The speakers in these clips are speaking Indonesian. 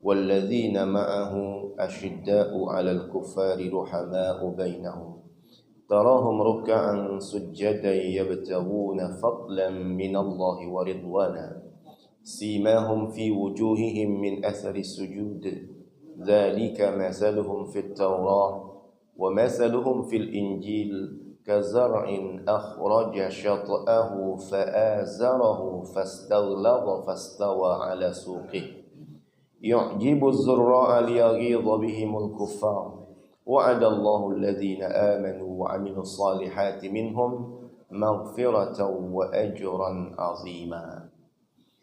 walladzina ma'ahu asyidda'u 'alal kuffari ruhama'u bainahum tarahum ruk'an sujjadan yabtaghuna fadlan minallahi wa ridwana simahum fi wujuhihim min athari sujud dzalika mathaluhum fit tawrah wa mathaluhum fil injil kazar'in akhraja shat'ahu fa'azarahu fastaghlaba fastawa 'ala suqihi yu'jibu az-zurra'a liyaghidha bihimul kuffar wa'adallahu alladhina amanu wa 'amilus salihati minhum maghfiratan wa ajran 'azima.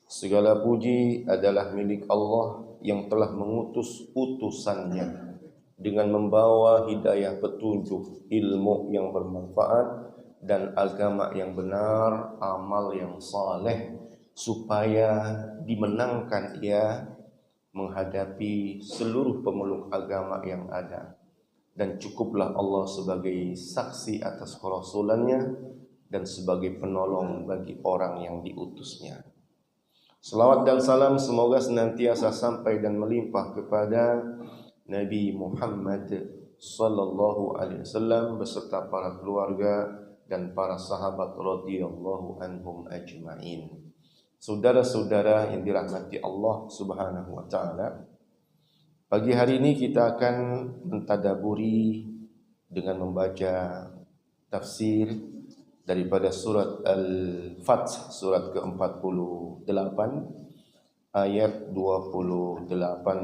Segala puji adalah milik Allah yang telah mengutus utusannya dengan membawa hidayah petunjuk, ilmu yang bermanfaat dan agama yang benar, amal yang saleh, supaya dimenangkan ia menghadapi seluruh pemeluk agama yang ada. Dan cukuplah Allah sebagai saksi atas kerasulannya dan sebagai penolong bagi orang yang diutusnya. Salawat dan salam semoga senantiasa sampai dan melimpah kepada Nabi Muhammad sallallahu alaihi wasallam beserta para keluarga dan para sahabat radhiyallahu anhum ajma'in. Saudara-saudara yang dirahmati Allah Subhanahu wa taala, pagi hari ini kita akan mentadaburi dengan membaca tafsir daripada surat Al-Fath, surat ke-48 ayat 28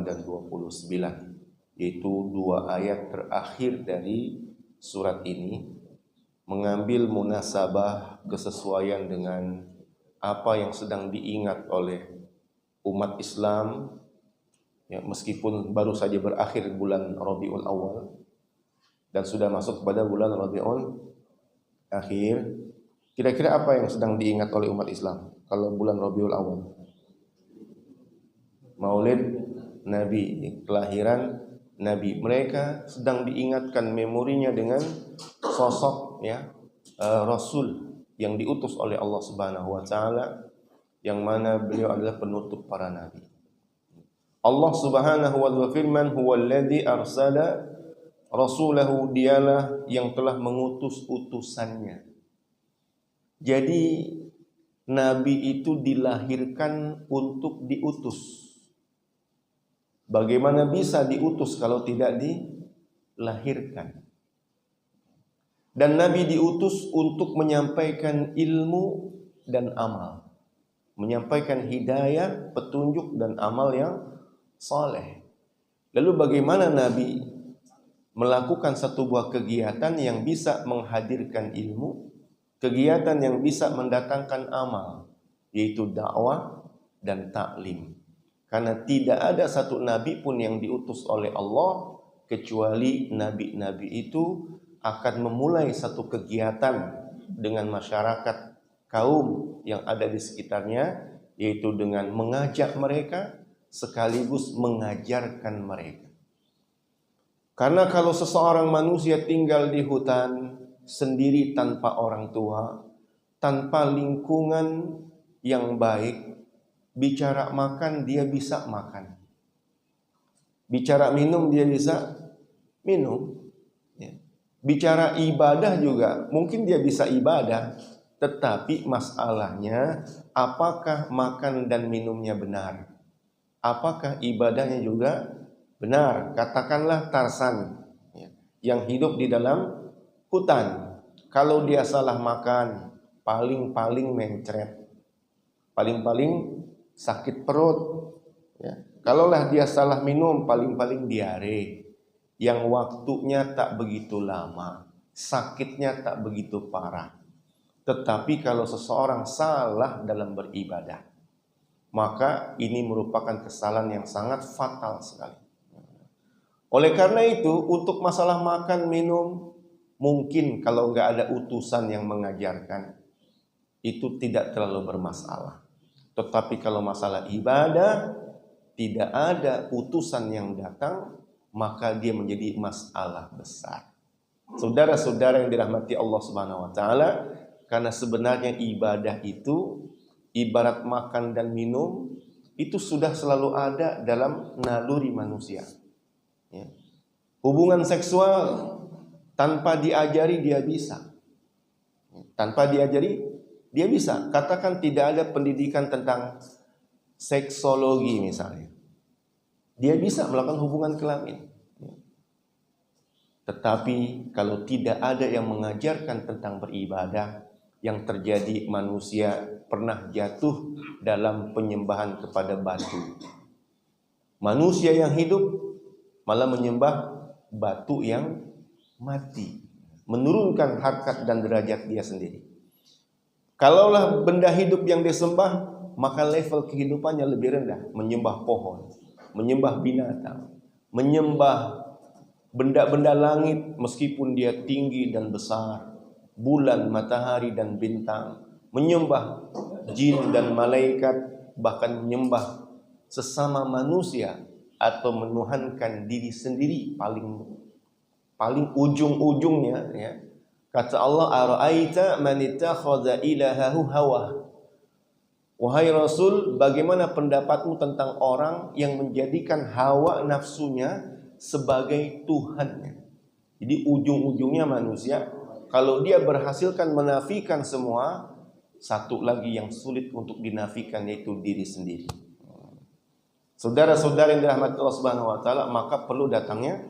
dan 29, yaitu dua ayat terakhir dari surat ini, mengambil munasabah kesesuaian dengan apa yang sedang diingat oleh umat Islam, ya, meskipun baru saja berakhir bulan Rabiul Awal dan sudah masuk pada bulan Rabiul Akhir. Kira-kira apa yang sedang diingat oleh umat Islam kalau bulan Rabiul Awal? Maulid Nabi, kelahiran Nabi. Mereka sedang diingatkan memorinya dengan sosok, ya, Rasul yang diutus oleh Allah Subhanahu wa taala, yang mana beliau adalah penutup para nabi. Allah Subhanahu wa taala firman, huwallazi arsala rasulahu, dialah yang telah mengutus utusannya. Jadi nabi itu dilahirkan untuk diutus. Bagaimana bisa diutus kalau tidak dilahirkan? Dan nabi diutus untuk menyampaikan ilmu dan amal, menyampaikan hidayah, petunjuk dan amal yang saleh. Lalu bagaimana nabi melakukan satu buah kegiatan yang bisa menghadirkan ilmu, kegiatan yang bisa mendatangkan amal, yaitu dakwah dan taklim. Karena tidak ada satu nabi pun yang diutus oleh Allah kecuali nabi-nabi itu akan memulai satu kegiatan dengan masyarakat kaum yang ada di sekitarnya, yaitu dengan mengajak mereka sekaligus mengajarkan mereka. Karena kalau seseorang manusia tinggal di hutan sendiri tanpa orang tua, tanpa lingkungan yang baik, bicara makan dia bisa makan, bicara minum dia bisa minum, ya. Bicara ibadah juga mungkin dia bisa ibadah, tetapi masalahnya apakah makan dan minumnya benar? Apakah ibadahnya juga benar? Katakanlah Tarsan, ya, yang hidup di dalam hutan. Kalau dia salah makan, paling-paling mencret, paling-paling sakit perut, ya. Kalaulah dia salah minum, paling-paling diare, yang waktunya tak begitu lama, sakitnya tak begitu parah. Tetapi kalau seseorang salah dalam beribadah, maka ini merupakan kesalahan yang sangat fatal sekali. Oleh karena itu, untuk masalah makan minum, mungkin kalau nggak ada utusan yang mengajarkan, itu tidak terlalu bermasalah. Tetapi kalau masalah ibadah, tidak ada utusan yang datang, maka dia menjadi masalah besar. Saudara-saudara yang dirahmati Allah Subhanahu wa taala, karena sebenarnya ibadah itu ibarat makan dan minum, itu sudah selalu ada dalam naluri manusia. Ya. Hubungan seksual tanpa diajari dia bisa. Tanpa diajari dia bisa. Katakan tidak ada pendidikan tentang seksologi misalnya. Dia bisa melakukan hubungan kelamin. Tetapi kalau tidak ada yang mengajarkan tentang beribadah, yang terjadi manusia pernah jatuh dalam penyembahan kepada batu. Manusia yang hidup malah menyembah batu yang mati, menurunkan harkat dan derajat dia sendiri. Kalaulah benda hidup yang disembah, maka level kehidupannya lebih rendah, menyembah pohon, menyembah binatang, menyembah benda-benda langit meskipun dia tinggi dan besar, bulan, matahari dan bintang, menyembah jin dan malaikat, bahkan menyembah sesama manusia atau menuhankan diri sendiri paling ujung-ujungnya, ya. Kata Allah, ara'aita man ittakhadha ilahahu hawa. Wahai Rasul, bagaimana pendapatmu tentang orang yang menjadikan hawa nafsunya sebagai Tuhannya? Jadi ujung-ujungnya manusia, kalau dia berhasilkan menafikan semua, satu lagi yang sulit untuk dinafikan, yaitu diri sendiri. Saudara-saudara yang dirahmati Allah Subhanahu wa taala, maka perlu datangnya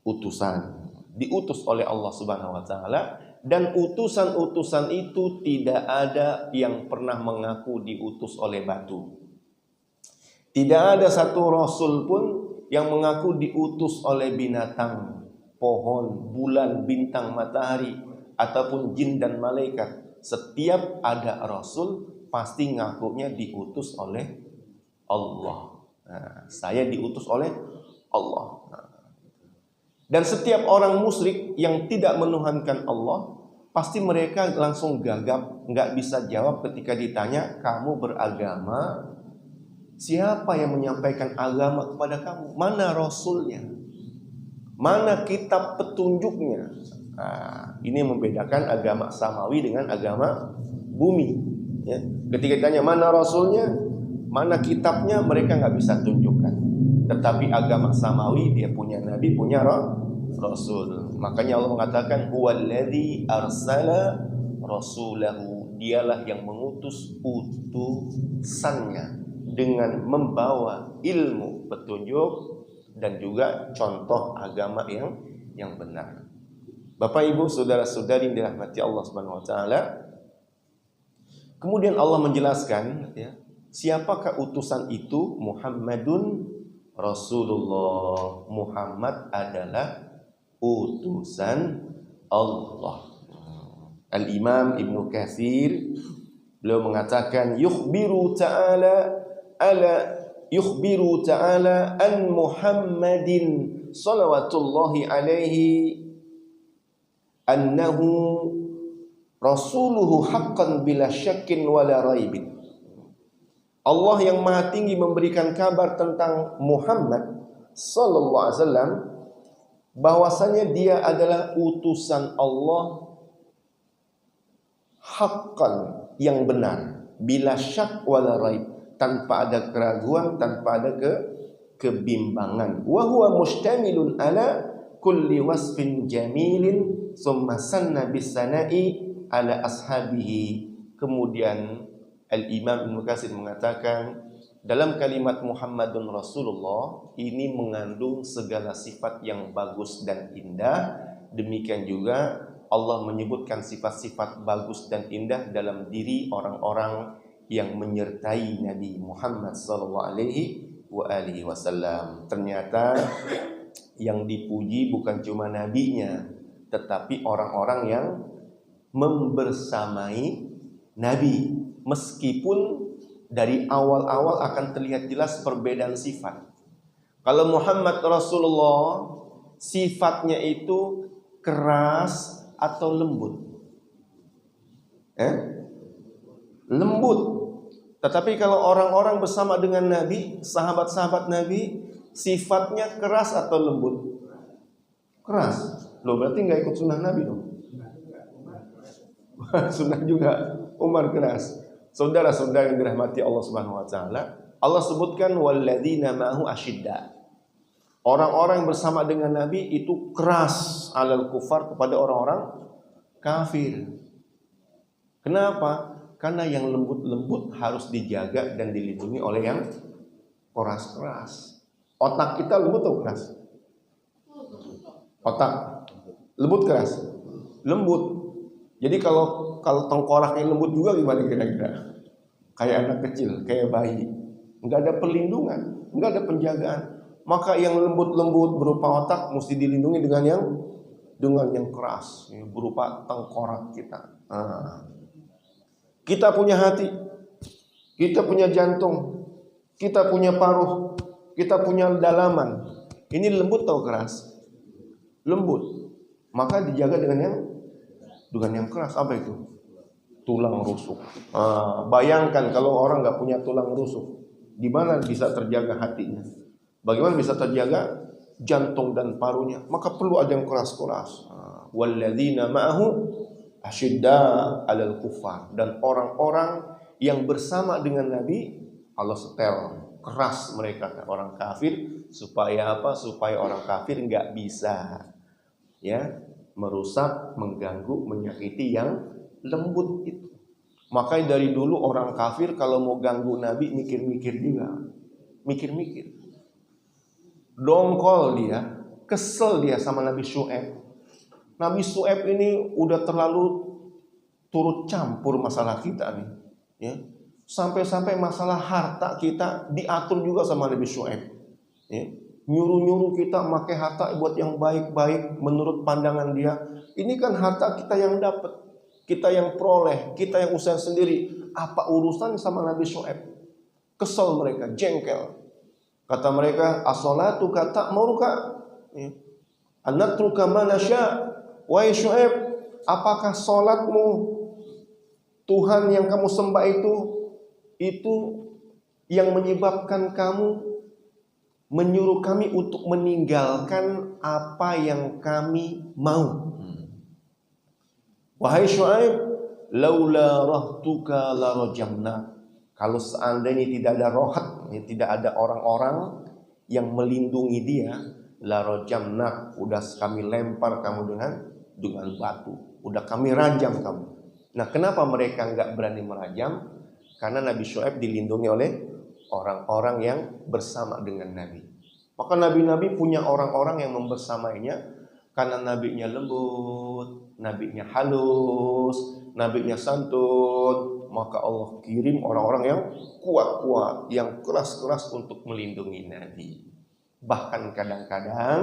utusan, diutus oleh Allah Subhanahu wa taala, dan utusan-utusan itu tidak ada yang pernah mengaku diutus oleh batu. Tidak ada satu rasul pun yang mengaku diutus oleh binatang, pohon, bulan, bintang, matahari, ataupun jin dan malaikat. Setiap ada rasul pasti ngakunya diutus oleh Allah. Nah, saya diutus oleh Allah. Dan setiap orang musyrik yang tidak menuhankan Allah, pasti mereka langsung gagap, nggak bisa jawab ketika ditanya, kamu beragama, siapa yang menyampaikan agama kepada kamu? Mana rasulnya? Mana kitab petunjuknya? Nah, ini membedakan agama samawi dengan agama bumi. Ya. Ketika ditanya mana rasulnya, mana kitabnya, mereka nggak bisa tunjukkan. Tetapi agama samawi, dia punya nabi, punya rasul. Makanya Allah mengatakan huwallazi arsala rasulahu, dialah yang mengutus utusannya dengan membawa ilmu, petunjuk, dan juga contoh agama yang benar. Bapak Ibu, saudara-saudari yang dirahmati Allah Subhanahu wa taala. Kemudian Allah menjelaskan, ya, siapakah utusan itu? Muhammadun Rasulullah. Muhammad adalah utusan Allah. Al-Imam Ibnu Katsir beliau mengatakan yukhbiru ta'ala an Muhammadin salawatullahi alaihi annahu rasuluhu haqqan bila syakkin wala raibin. Allah yang Maha Tinggi memberikan kabar tentang Muhammad sallallahu alaihi wasallam bahwasanya dia adalah utusan Allah haqqan, yang benar, bila syak wala raib, tanpa ada keraguan, tanpa ada kebimbangan. Wa huwa mustamilun ala kulli wasfin jamilin summa sanna bisana'i ala ashabihi. Kemudian Al-Imam Ibnu Katsir mengatakan dalam kalimat Muhammadun Rasulullah ini mengandung segala sifat yang bagus dan indah. Demikian juga Allah menyebutkan sifat-sifat bagus dan indah dalam diri orang-orang yang menyertai Nabi Muhammad sallallahu alaihi wasallam. Ternyata yang dipuji bukan cuma nabinya, tetapi orang-orang yang membersamai Nabi. Meskipun dari awal-awal akan terlihat jelas perbedaan sifat. Kalau Muhammad Rasulullah, sifatnya itu keras atau lembut? Lembut. Tetapi kalau orang-orang bersama dengan Nabi, sahabat-sahabat Nabi, sifatnya keras atau lembut? Keras. Loh, berarti nggak ikut sunnah Nabi dong? Sunnah juga Umar keras. Saudara-saudara yang dirahmati Allah Subhanahu wa taala, Allah sebutkan walladzina ma'ahu asyidda. Orang-orang yang bersama dengan Nabi itu keras alal kufar kepada orang-orang kafir. Kenapa? Karena yang lembut-lembut harus dijaga dan dilindungi oleh yang keras-keras. Otak kita lembut atau keras? Otak lembut keras? Lembut. Jadi kalau tengkoraknya lembut juga gimana kira-kira? Kayak anak kecil, kayak bayi. Enggak ada perlindungan, enggak ada penjagaan. Maka yang lembut-lembut berupa otak mesti dilindungi dengan yang keras, berupa tengkorak kita. Kita punya hati, kita punya jantung, kita punya paruh, kita punya dalaman. Ini lembut atau keras? Lembut. Maka dijaga dengan yang keras. Apa itu? Tulang rusuk. Bayangkan kalau orang nggak punya tulang rusuk, gimana bisa terjaga hatinya? Bagaimana bisa terjaga jantung dan parunya? Maka perlu ada yang keras-keras. Walladzina ma'ahu asyidda 'alal kufar, dan orang-orang yang bersama dengan Nabi Allah setel keras mereka orang kafir. Supaya apa? Supaya orang kafir nggak bisa merusak, mengganggu, menyakiti yang lembut itu. Makanya dari dulu orang kafir kalau mau ganggu Nabi mikir-mikir juga, mikir-mikir. Dongkol dia, kesel dia sama Nabi Syuaib. Nabi Syuaib ini udah terlalu turut campur masalah kita nih, ya. Sampai-sampai masalah harta kita diatur juga sama Nabi Syuaib, ya. Nyuruh-nyuruh kita pakai harta buat yang baik-baik menurut pandangan dia. Ini kan harta kita yang dapat, kita yang peroleh, kita yang usaha sendiri. Apa urusan sama Nabi Syuaib? Kesel mereka, jengkel. Kata mereka, as-salatu kata mauruka, anatruka ma nasya. Wahai Syuaib, apakah salatmu, Tuhan yang kamu sembah itu yang menyebabkan kamu menyuruh kami untuk meninggalkan apa yang kami mau? Wahai Syuaib, laula rahtuka la rajamna. Kalau seandainya tidak ada rohat, tidak ada orang-orang yang melindungi dia, la rajamna, udah kami lempar kamu dengan batu, udah kami rajam kamu. Nah, kenapa mereka nggak berani merajam? Karena Nabi Syuaib dilindungi oleh orang-orang yang bersama dengan Nabi. Maka nabi-nabi punya orang-orang yang membersamainya, karena nabinya lembut, nabinya halus, nabinya santun. Maka Allah kirim orang-orang yang kuat-kuat, yang keras-keras untuk melindungi Nabi. Bahkan kadang-kadang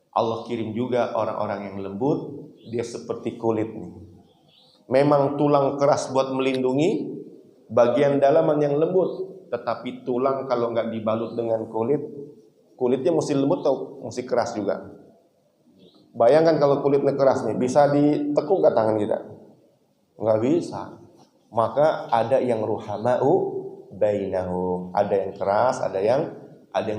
Allah kirim juga orang-orang yang lembut. Dia seperti kulit nih. Memang tulang keras buat melindungi bagian dalaman yang lembut, tetapi tulang kalau nggak dibalut dengan kulitnya mesti lembut atau mesti keras juga? Bayangkan kalau kulitnya keras nih, bisa ditekuk ke tangan kita? Nggak bisa. Maka ada yang ruhama'u bainahum, ada yang keras, ada yang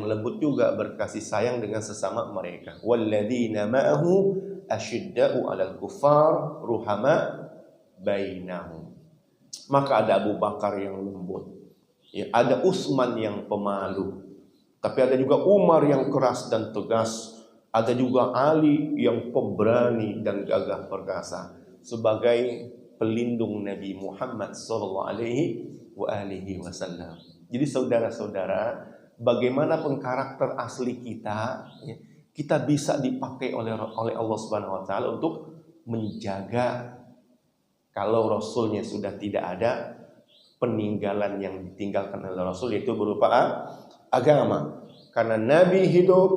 lembut juga, berkasih sayang dengan sesama mereka. Walladzina ma'ahu asyidda'u 'alal kuffar ruhama' bainahum. Maka ada Abu Bakar yang lembut, ada Utsman yang pemalu, tapi ada juga Umar yang keras dan tegas, ada juga Ali yang pemberani dan gagah perkasa sebagai pelindung Nabi Muhammad SAW. Jadi saudara-saudara, bagaimanapun karakter asli kita bisa dipakai oleh Allah Subhanahu Wa Taala untuk menjaga. Kalau Rasulnya sudah tidak ada, peninggalan yang ditinggalkan oleh Rasul yaitu berupa agama. Karena Nabi hidup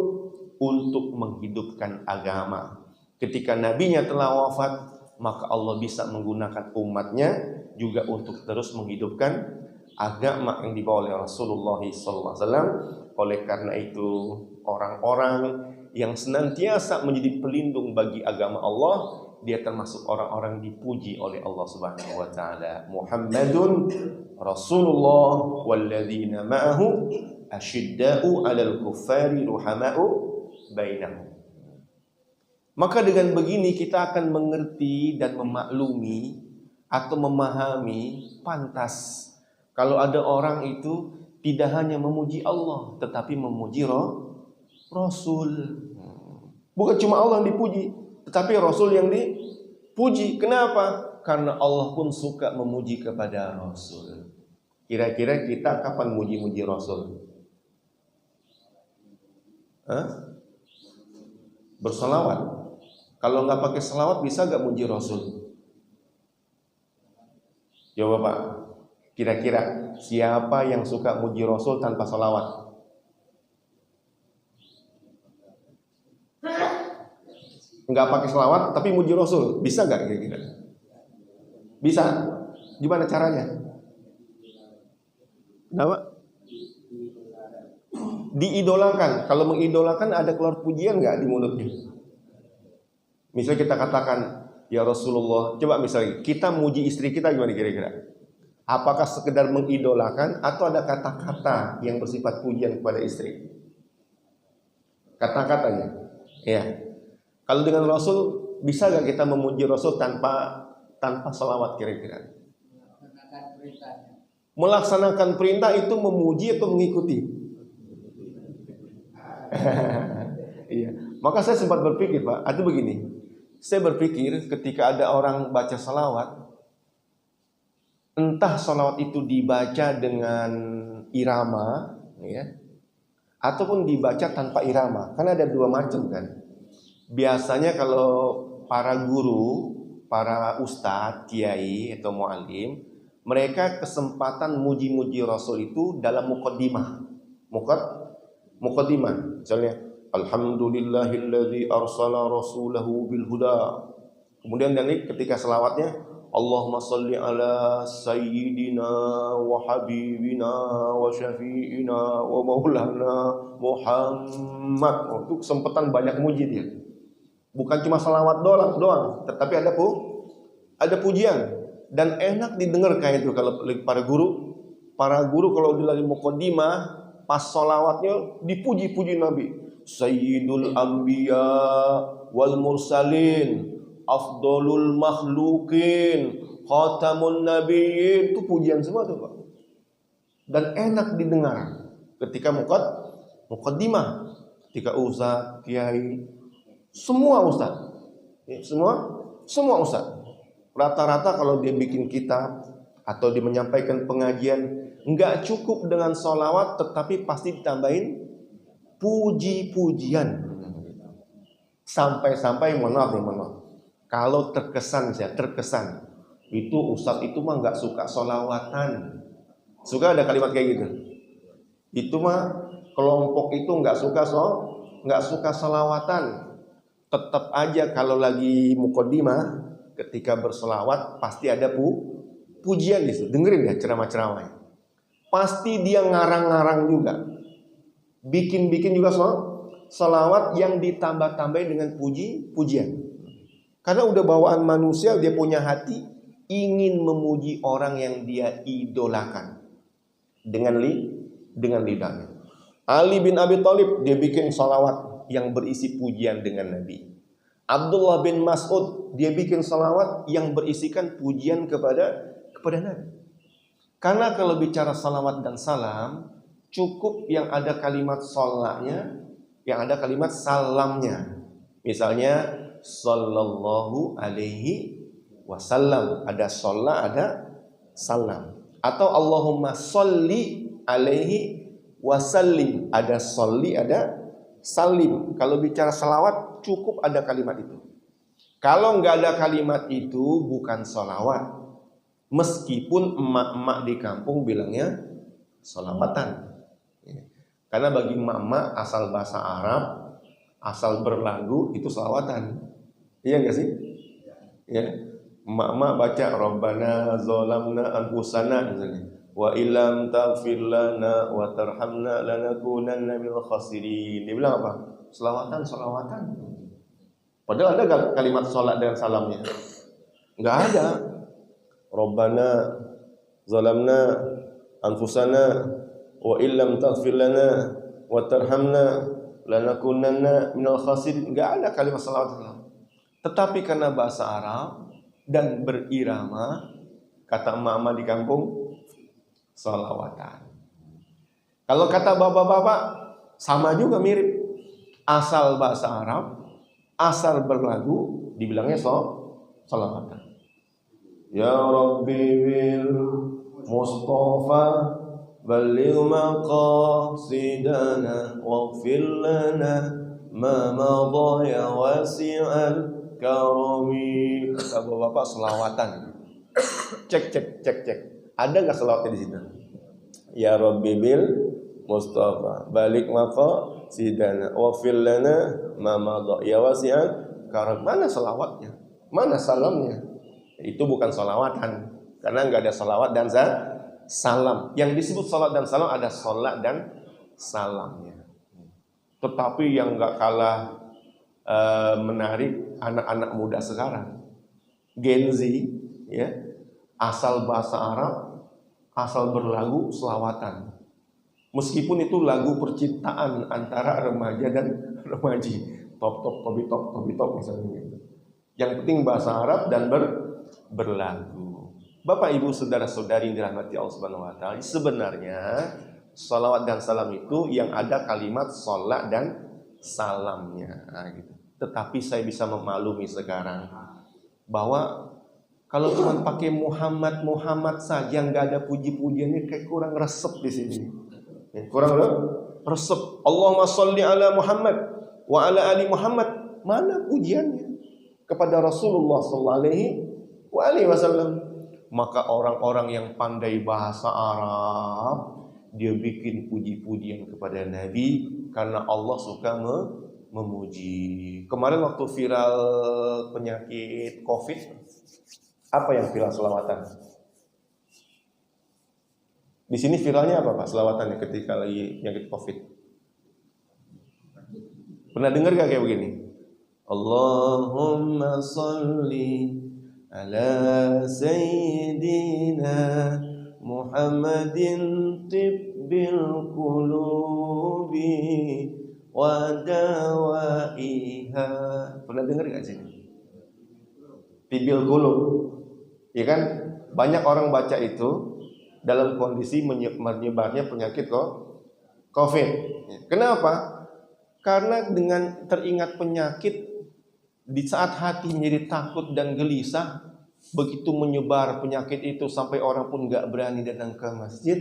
untuk menghidupkan agama. Ketika Nabinya telah wafat, maka Allah bisa menggunakan umatnya juga untuk terus menghidupkan agama yang dibawa oleh Rasulullah SAW. Oleh karena itu, orang-orang yang senantiasa menjadi pelindung bagi agama Allah, dia termasuk orang-orang dipuji oleh Allah Subhanahu wa taala. Muhammadun Rasulullah walladzina ma'ahu asyidda'u 'alal kuffari ruhama'u bainahum. Maka dengan begini kita akan mengerti dan memaklumi atau memahami pantas kalau ada orang itu tidak hanya memuji Allah, tetapi memuji Rasul. Bukan cuma Allah yang dipuji, tetapi Rasul yang dipuji. Kenapa? Karena Allah pun suka memuji kepada Rasul. Kira-kira kita kapan muji-muji Rasul? Berselawat. Kalau nggak pakai selawat bisa nggak muji Rasul? Coba Pak, kira-kira siapa yang suka muji Rasul tanpa selawat? Nggak pakai selawat tapi muji Rasul, bisa nggak kira-kira? Bisa. Gimana caranya? Kenapa? Diidolakan. Kalau mengidolakan ada keluar pujian nggak di mulutnya? Misalnya kita katakan, ya Rasulullah. Coba misalnya kita muji istri kita gimana kira-kira? Apakah sekedar mengidolakan atau ada kata-kata yang bersifat pujian kepada istri? Kata-katanya. Ya. Kalau dengan Rasul bisa nggak kita memuji Rasul tanpa selawat kira-kira? Melaksanakan perintah itu memuji atau mengikuti? Iya. Maka saya sempat berpikir Pak, itu begini. Saya berpikir ketika ada orang baca salawat, entah salawat itu dibaca dengan irama, ya, ataupun dibaca tanpa irama. Karena ada dua macam kan. Biasanya kalau para guru, para ustadz, kiai atau muallim, mereka kesempatan muji-muji Rasul itu dalam muqaddimah. Muqaddimah. Misalnya, Alhamdulillahilladzi arsala rasulahu bil huda. Kemudian nanti ketika selawatnya, Allahumma salli ala sayyidina wa habibina wa syafi'ina wa maulana Muhammad. Itu kesempatan banyak muji dia. Bukan cuma selawat doang, tetapi ada pujian dan enak didengar kayak itu kalau para guru. Para guru kalau di lagi muqaddimah pas selawatnya dipuji-puji Nabi. Sayyidul anbiya wal mursalin, afdalul makhlukin, khatamun nabiyyin, itu pujian semua tuh Pak. Dan enak didengar ketika muqaddimah, ketika ustaz, kiai, semua ustaz. Ya, semua ustaz. Rata-rata kalau dia bikin kitab atau dia menyampaikan pengajian, enggak cukup dengan sholawat, tetapi pasti ditambahin puji-pujian. Sampai-sampai mohon maaf. Kalau terkesan itu ustaz itu mah nggak suka sholawatan. Suka ada kalimat kayak gitu. Itu mah kelompok itu nggak suka sholawatan. Tetap aja kalau lagi muqaddimah ketika berselawat pasti ada pujian di situ. Dengerin ya ceramah-ceramah. Pasti dia ngarang-ngarang juga. Bikin juga selawat yang ditambah-tambahin dengan pujian. Karena udah bawaan manusia, dia punya hati ingin memuji orang yang dia idolakan dengan lidahnya. Ali bin Abi Thalib dia bikin selawat yang berisi pujian dengan Nabi. Abdullah bin Mas'ud dia bikin selawat yang berisikan pujian kepada Nabi. Karena kalau bicara salawat dan salam, cukup yang ada kalimat sholanya, yang ada kalimat salamnya. Misalnya sallallahu alaihi wasallam, ada sholla, ada salam. Atau Allahumma sholli alaihi wasallim, ada sholli, ada salim. Kalau bicara salawat cukup ada kalimat itu. Kalau nggak ada kalimat itu bukan sholawat. Meskipun emak-emak di kampung bilangnya sholawatan. Karena bagi emak-emak asal bahasa Arab, asal berlagu itu sholawatan. Iya nggak sih? Ya. Emak-emak baca Rabbana zolamna anfusana misalnya, wa illam taghfir lana wa tarhamna lanakunanna minal khasirin. Dia bilang apa? Sholawatan. Padahal ada gak kalimat sholat dengan salamnya? Nggak ada. Rabbana zolamna anfusana wa illam taghfir lana wa tarhamna lanakunanna minal khasirin. Enggak ada kalimat salawat. Tetapi karena bahasa Arab dan berirama, kata emak-emak di kampung, salawatan. Kalau kata bapak-bapak sama juga mirip. Asal bahasa Arab, asal berlagu, dibilangnya salawatan. Ya Rabbi bil Mustafa balligh maqasidana waghfir lana ma madha ya wasi'al karami. Kata bapak selawatan. Cek. Ada nggak selawatnya di situ? Ya Rabbi bil Mustafa balik maqasidana waghfir lana ma madha ya wasi'al karam. Mana selawatnya? Mana salamnya? Itu bukan salawatan, karena nggak ada salawat dan salam. Yang disebut salawat dan salam ada salat dan salamnya. Tetapi yang nggak kalah menarik anak-anak muda sekarang, Gen Z, ya, asal bahasa Arab, asal berlagu selawatan. Meskipun itu lagu percintaan antara remaja dan remaji, top misalnya gitu. Yang penting bahasa Arab dan berlagu. Bapak Ibu saudara-saudari yang dirahmati Allah Subhanahu wa taala, sebenarnya salawat dan salam itu yang ada kalimat salat dan salamnya. Nah, gitu. Tetapi saya bisa memaklumi sekarang bahwa kalau cuma pakai Muhammad saja nggak ada puji-pujiannya, kayak kurang resep di sini. Kurang resep. Allahumma sholli ala Muhammad wa ala ali Muhammad. Mana pujiannya kepada Rasulullah sallallahu alaihi wasallam? Maka orang-orang yang pandai bahasa Arab, dia bikin puji-pujian kepada Nabi karena Allah suka memuji. Kemarin waktu viral penyakit Covid, apa yang viral selawatan? Di sini viralnya apa Pak selawatannya ketika lagi penyakit Covid? Pernah dengar gak kayak begini? Allahumma sholli ala sayyidina Muhammadin tibbil qulubi wa dawaiha. Pernah dengar gak sih? Tibbil qulub. Ya kan? Banyak orang baca itu dalam kondisi menyebarnya penyakit Covid. Kenapa? Karena dengan teringat penyakit, di saat hati menjadi takut dan gelisah, begitu menyebar penyakit itu sampai orang pun gak berani datang ke masjid.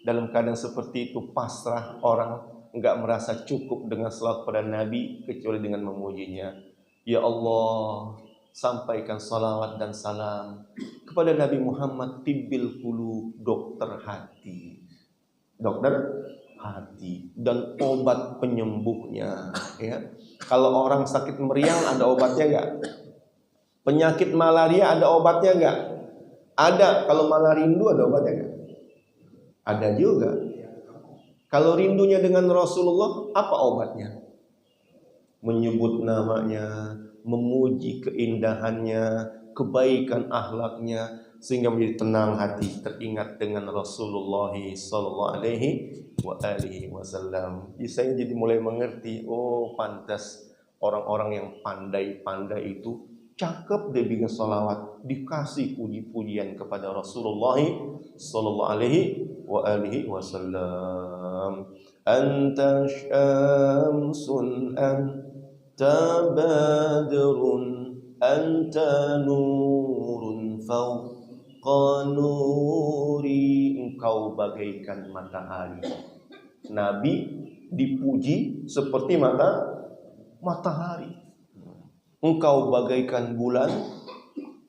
Dalam keadaan seperti itu pasrah, orang gak merasa cukup dengan salawat pada Nabi kecuali dengan memujinya. Ya Allah, sampaikan salawat dan salam kepada Nabi Muhammad tibbil qulub, dokter hati dan obat penyembuhnya, ya. Kalau orang sakit meriang ada obatnya enggak? Penyakit malaria ada obatnya enggak? Ada. Kalau malah rindu ada obatnya enggak? Ada juga. Kalau rindunya dengan Rasulullah, apa obatnya? Menyebut namanya, memuji keindahannya, kebaikan akhlaknya, sehingga menjadi tenang hati, teringat dengan Rasulullah sallallahu alaihi wasallam. Saya jadi mulai mengerti, oh pantas orang-orang yang pandai-pandai itu cakep dia bikin salawat, dikasih puji-pujian kepada Rasulullah sallallahu alaihi wasallam. Anta syamsun anta badrun anta nurun fauqanuri, engkau bagaikan matahari. Nabi dipuji seperti matahari. Engkau bagaikan bulan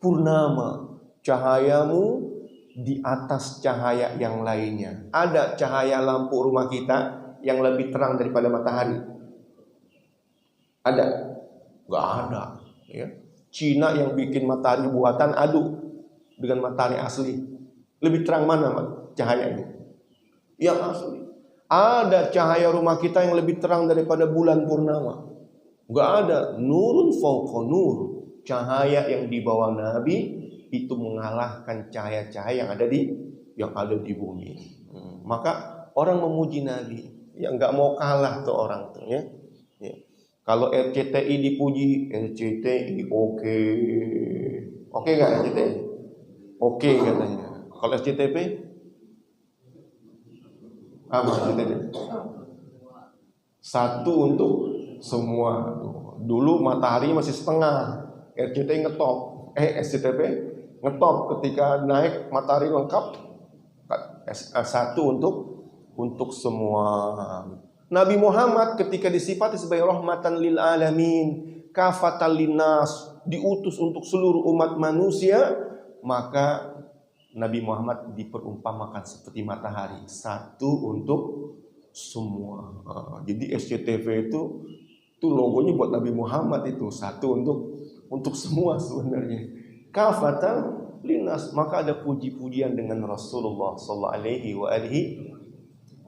purnama, cahayamu di atas cahaya yang lainnya. Ada cahaya lampu rumah kita yang lebih terang daripada matahari? Ada? Gak ada, ya. Cina yang bikin matahari buatan adu dengan matahari asli, lebih terang mana cahayanya? Yang asli. Ada cahaya rumah kita yang lebih terang daripada bulan purnama? Gak ada. Nurun fauqa nur, cahaya yang dibawa Nabi itu mengalahkan cahaya-cahaya yang ada di bumi. Maka orang memuji Nabi, yang nggak mau kalah tuh orang tuh, ya. Kalau RCTI dipuji, RCTI oke nggak RCTI? Oke katanya. Kalau SCTV Apa tadi? Satu untuk semua. Dulu matahari masih setengah, SCTP ngetop ketika naik matahari lengkap. Satu untuk semua. Nabi Muhammad ketika disifati sebagai rahmatan lil alamin, kafatan linnas, diutus untuk seluruh umat manusia, maka Nabi Muhammad diperumpamakan seperti matahari, satu untuk semua. Jadi SCTV itu logonya buat Nabi Muhammad, itu satu untuk semua sebenarnya. Kafatan linnas, maka ada puji-pujian dengan Rasulullah sallallahu alaihi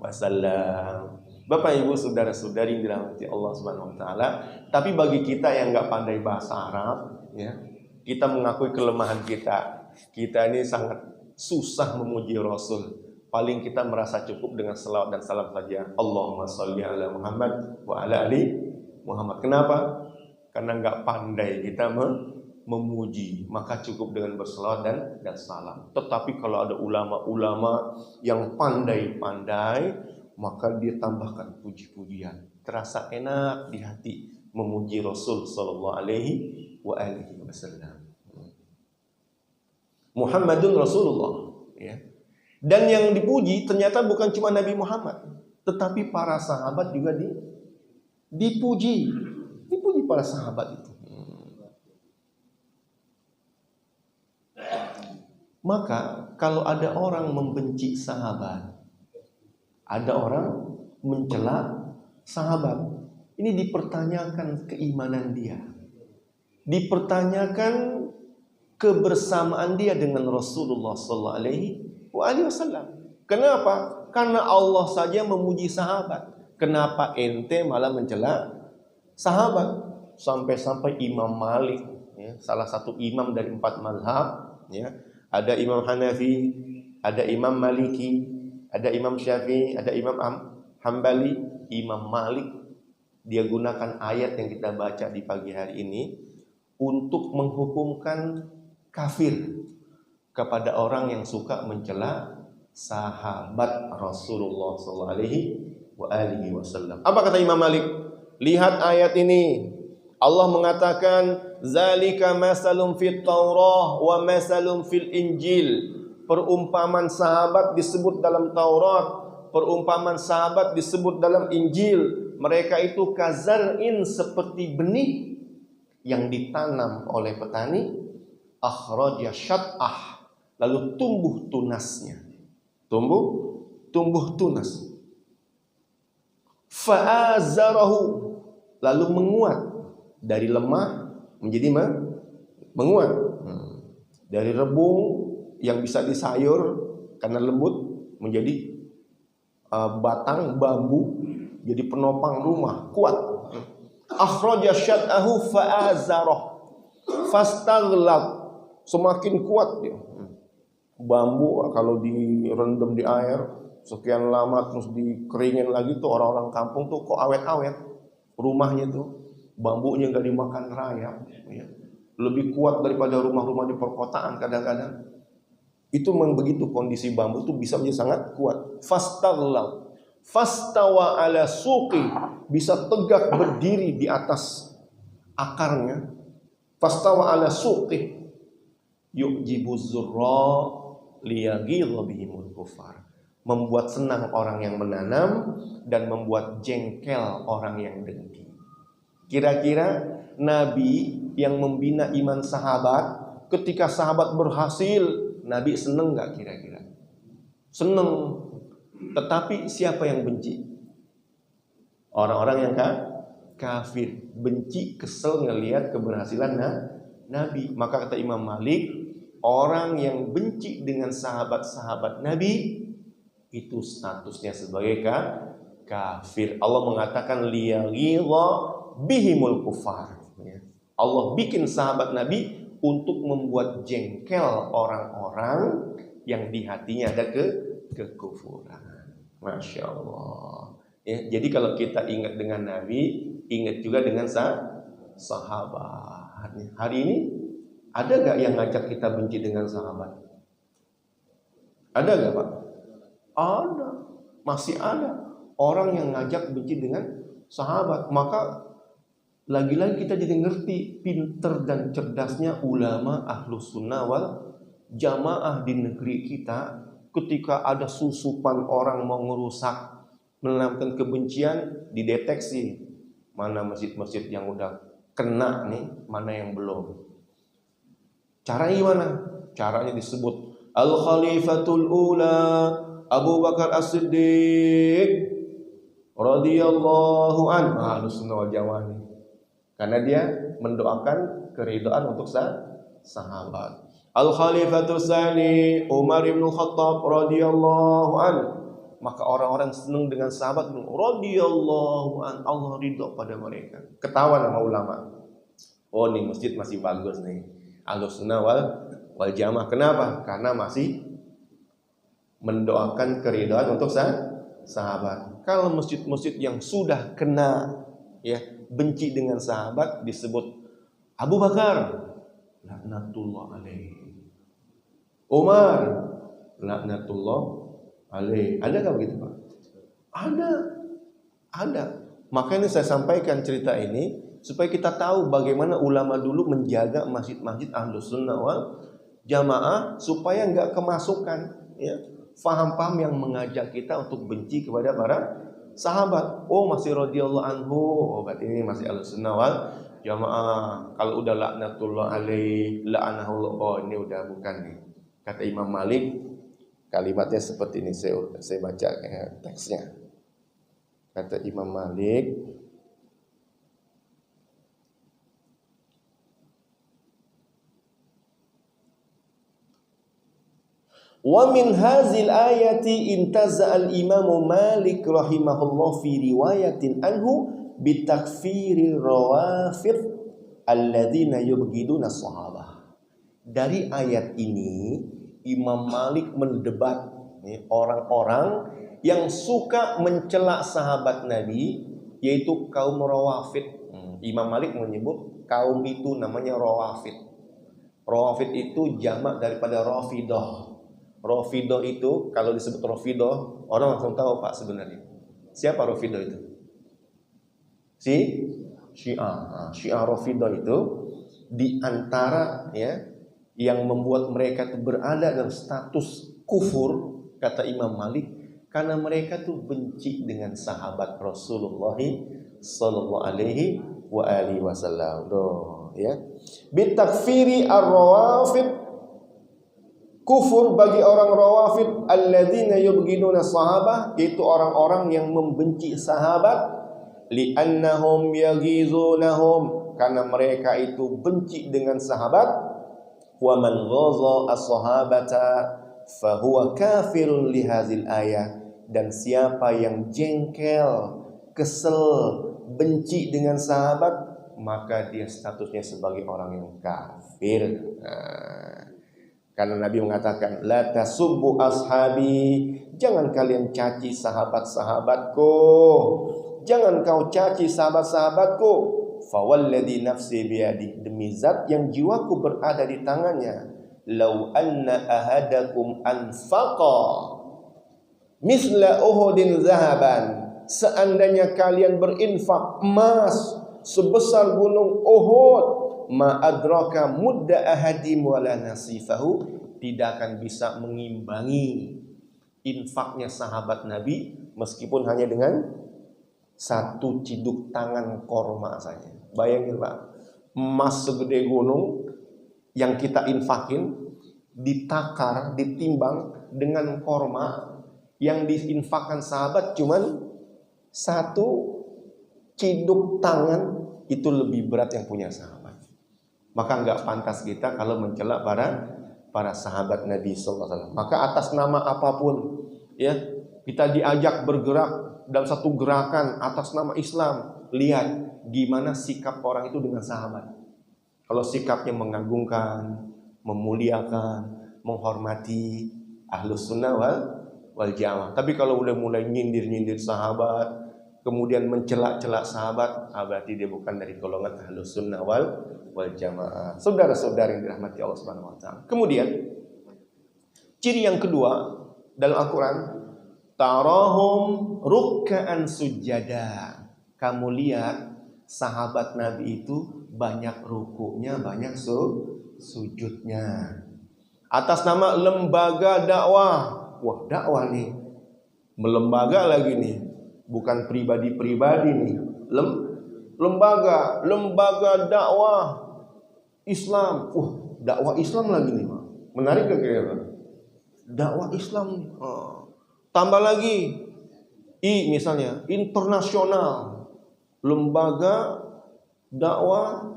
wasallam. Bapak Ibu saudara-saudari yang dirahmati Allah Subhanahu wa taala, tapi bagi kita yang enggak pandai bahasa Arab, ya, kita mengakui kelemahan kita. Kita ini sangat susah memuji Rasul. Paling kita merasa cukup dengan selawat dan salam saja. Allahumma sholli ala Muhammad wa ala ali Muhammad. Kenapa? Karena enggak pandai kita memuji, maka cukup dengan berselawat dan salam. Tetapi kalau ada ulama-ulama yang pandai-pandai, maka dia tambahkan puji-pujian. Terasa enak di hati memuji Rasul sallallahu alaihi wasallam. Muhammadun Rasulullah, ya. Dan yang dipuji ternyata bukan cuma Nabi Muhammad, tetapi para sahabat juga dipuji para sahabat itu. Maka kalau ada orang membenci sahabat, ada orang mencela sahabat, ini dipertanyakan keimanan dia, dipertanyakan kebersamaan dia dengan Rasulullah sallallahu alaihi wasallam. Kenapa? Karena Allah saja memuji sahabat. Kenapa ente malah mencela sahabat? Sampai-sampai Imam Malik, ya, salah satu imam dari 4 mazhab, ya, ada Imam Hanafi, ada Imam Maliki, ada Imam Syafi'i, ada Imam Hambali. Imam Malik dia gunakan ayat yang kita baca di pagi hari ini untuk menghukumkan kafir kepada orang yang suka mencela sahabat Rasulullah sallallahu alaihi wasallam. Apa kata Imam Malik? Lihat ayat ini. Allah mengatakan zalika masalum fit Taurah wa masalum fil Injil. Perumpamaan sahabat disebut dalam Taurat, perumpamaan sahabat disebut dalam Injil. Mereka itu kazar'in, seperti benih yang ditanam oleh petani, akhraja syat'ah, lalu tumbuh tunasnya. Tumbuh tunas. Fa'azarahu, lalu menguat dari lemah menjadi menguat. Dari rebung yang bisa disayur karena lembut menjadi batang bambu, jadi penopang rumah, kuat. Akhraja syat'ahu fa'azarah fastaghlab, semakin kuat dia. Bambu kalau direndam di air sekian lama terus dikeringin lagi tuh, orang-orang kampung tuh kok awet-awet rumahnya tuh, bambunya nggak dimakan rayap, ya. Lebih kuat daripada rumah-rumah di perkotaan kadang-kadang. Itu memang begitu, kondisi bambu itu bisa menjadi sangat kuat. Fastaghlab fastawa ala suqi, bisa tegak berdiri di atas akarnya. Fastawa ala suqi yu'jibu zurra liyaghidha bihimul kufar, membuat senang orang yang menanam dan membuat jengkel orang yang dengki. Kira-kira Nabi yang membina iman sahabat, ketika sahabat berhasil, Nabi seneng gak kira-kira? Seneng. Tetapi siapa yang benci? Orang-orang yang kafir. Benci, kesel ngelihat keberhasilan Nabi. Maka kata Imam Malik, orang yang benci dengan sahabat-sahabat Nabi, itu statusnya sebagai kafir. Allah mengatakan liyaghidha bihimul kufar. Allah bikin sahabat Nabi untuk membuat jengkel orang-orang yang di hatinya ada kekufuran. Masya Allah. Ya, jadi kalau kita ingat dengan Nabi, ingat juga dengan sahabat. Hari ini ada gak yang ngajak kita benci dengan sahabat? Ada gak Pak? Ada. Masih ada orang yang ngajak benci dengan sahabat. Maka lagi-lagi kita jadi ngerti pinter dan cerdasnya ulama Ahlus Sunnah wal Jamaah di negeri kita. Ketika ada susupan orang mau ngerusak, menanamkan kebencian, dideteksi mana masjid-masjid yang udah kena nih, mana yang belum. Caranya gimana? Caranya disebut Al-Khalifatul Ula Abu Bakar As-Siddiq radhiyallahu anhu. Ahlus Sunnah wal Jamaah nih. Karena dia mendoakan keridhaan untuk sahabat. Al-Khalifatul Tsani Umar bin Khattab radhiyallahu anhu. Maka orang-orang senang dengan sahabat radhiyallahu anhu, Allah ridho pada mereka. Ketahuan sama ulama. Oh, nih masjid masih bagus nih. Ahlus Sunnah wal Jamaah. Kenapa? Karena masih mendoakan keridhaan untuk sahabat. Kalau masjid-masjid yang sudah kena ya benci dengan sahabat disebut Abu Bakar laknatullah alaihi, Umar laknatullah alaihi. Ada nggak begitu Pak? Ada. Makanya saya sampaikan cerita ini supaya kita tahu bagaimana ulama dulu menjaga masjid-masjid Ahlus Sunnah wal Jamaah supaya nggak kemasukan ya faham-faham yang mengajak kita untuk benci kepada para sahabat. Oh, masih radhiyallahu anhu. Oh, berarti ini masih Ahlus Sunnah wal Jamaah. Kalau udah laknatullah alaihi, la'anahullah, oh ini udah bukan nih. Kata Imam Malik, kalimatnya seperti ini, saya baca teksnya. Kata Imam Malik, wa min hazil ayati intaza al-Imam Malik rahimahullah fi riwayatin anhu bitakfiril rawafid alladzina yubghiduna sahabah. Dari ayat ini Imam Malik mendebat orang-orang yang suka mencela sahabat Nabi, yaitu kaum rawafid. Imam Malik menyebut kaum itu namanya rawafid. Rawafid itu jamak daripada rafidah. Rafidah itu kalau disebut rafidah, orang langsung tahu Pak sebenarnya. Siapa rafidah itu? Syiah. Syiah rafidah itu di antara ya yang membuat mereka itu berada dalam status kufur, kata Imam Malik, karena mereka tuh benci dengan sahabat Rasulullah sallallahu alaihi wa alihi wasallam. Ya. Bitakfiri ar-rawafid, kufur bagi orang rawafid alladzina yubghiduna sahabah, yaitu orang-orang yang membenci sahabat, li'annahum yaghizunahum, karena mereka itu benci dengan sahabat. Wa man ghaza as-sahabata fahuwa kafirun li hadzal ayah, dan siapa yang jengkel, kesel, benci dengan sahabat, maka dia statusnya sebagai orang yang kafir. Karena Nabi mengatakan, la tasubbu ashabi, jangan kalian caci sahabat-sahabatku, jangan kau caci sahabat-sahabatku. Fawalladhi nafsi biyadi, demi zat yang jiwaku berada di tangannya, lau anna ahadakum anfaqa misla uhudin zahaban, seandainya kalian berinfak emas sebesar gunung Uhud, ma adraka mudda ahadim wala nasifahu, tidak akan bisa mengimbangi infaknya sahabat Nabi meskipun hanya dengan satu ciduk tangan korma saja. Bayangin Pak, emas segede gunung yang kita infakin ditakar, ditimbang dengan korma yang diinfakkan sahabat cuman satu ciduk tangan, itu lebih berat yang punya sahabat. Maka enggak pantas kita kalau mencela para sahabat Nabi sallallahu alaihi wasallam. Maka atas nama apapun ya, kita diajak bergerak dalam satu gerakan atas nama Islam, lihat gimana sikap orang itu dengan sahabat. Kalau sikapnya mengagungkan, memuliakan, menghormati Ahlus Sunnah wal Jamaah. Tapi kalau udah mulai nyindir-nyindir sahabat, kemudian mencela-cela sahabat, berarti dia bukan dari golongan Ahlus Sunnah wal Jamaah. Saudara-saudari yang dirahmati Allah Subhanahu wa taala. Kemudian ciri yang kedua dalam Al-Qur'an, tarahum ruk'an sujada. Kamu lihat sahabat Nabi itu banyak rukunya, banyak sujudnya. Atas nama lembaga dakwah. Wah, dakwah nih. Melembaga lagi nih. Bukan pribadi-pribadi nih. Lembaga dakwah Islam. Wah, dakwah Islam lagi nih. Menarik gak kira-kira? Dakwah Islam nih. Tambah lagi misalnya internasional. Lembaga dakwah